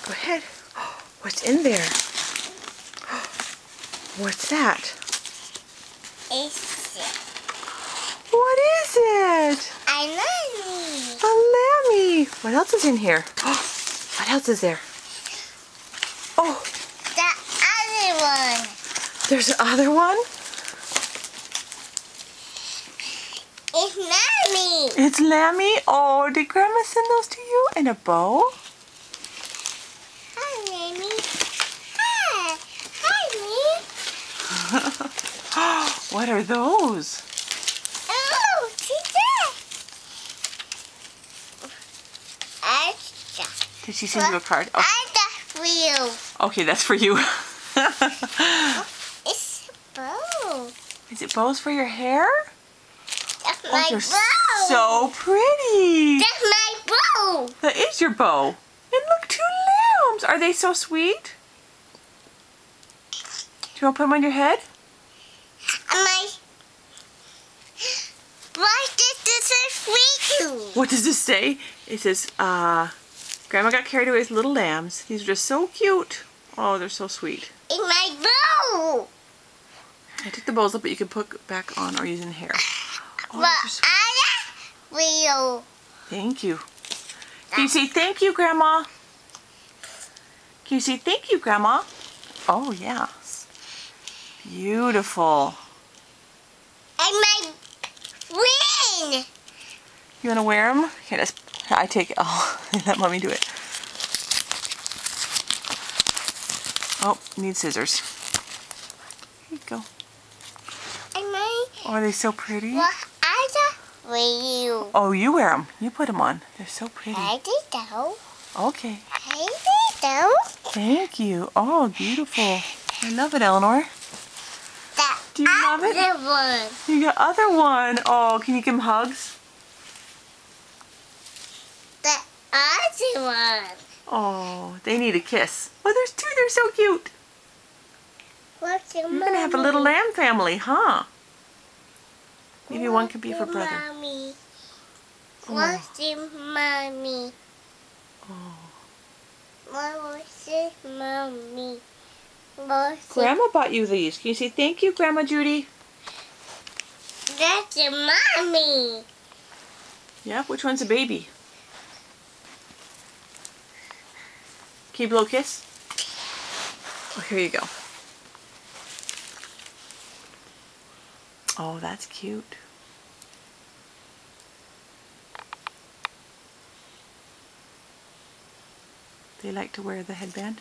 Go ahead. What's in there? What's that? What is it? A lammy. A lammy. What else is in here? What else is there? Oh, The other one. there's another one? It's lammy. It's lammy. Oh, did Grandma send those to you in a bow? Hi, lammy. Hi. Hi, me. What are those? Oh, see that? Extra. Did she send you a card? Oh, I got for you. okay, that's for you. It's a bow. Is it bows for your hair? That's Oh, my they're bow. so pretty. That's my bow. That is your bow. And look, 2 lambs. Are they so sweet? Do you want to put them on your head? Why did this sweet you? What does this say? It says, Grandma got carried away with little lambs. These are just so cute. Oh, they're so sweet. In my bow. I took the bows up, but you can put back on or use in hair. Oh, But these are sweet. I got for you. Thank you. Can you say thank you, Grandma? Can you say thank you, Grandma? Oh, yes. Beautiful. And my ring. You want to wear them? Here, I take it. Oh, let Mommy do it. Oh, need scissors. Here you go. And my Oh, are they so pretty? well, I got for you. Oh, you wear them. You put them on. They're so pretty. I did though. Okay. I did though. Thank you. Oh, beautiful. I love it, Eleanor. Do you love it? Other one. You got other one. Oh, can you give them hugs? The other one. Oh, they need a kiss. Oh, there's 2. They're so cute. What's your You're going to have a little lamb family, huh? Maybe one could be for brother. Mommy. Oh. What's your mommy? Oh. What's your mommy? What's your... Grandma bought you these. Can you say thank you, Grandma Judy? That's your mommy. Yeah, which one's a baby? Can you blow a kiss? Oh, here you go. Oh, that's cute. They like to wear the headband.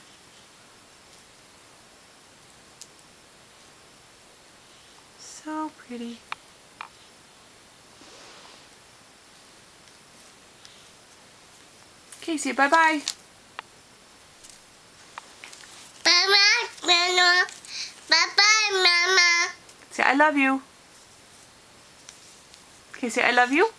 So pretty. Okay, say bye-bye. Bye-bye, Mama. Bye-bye, Mama. Say I love you. Okay, say I love you.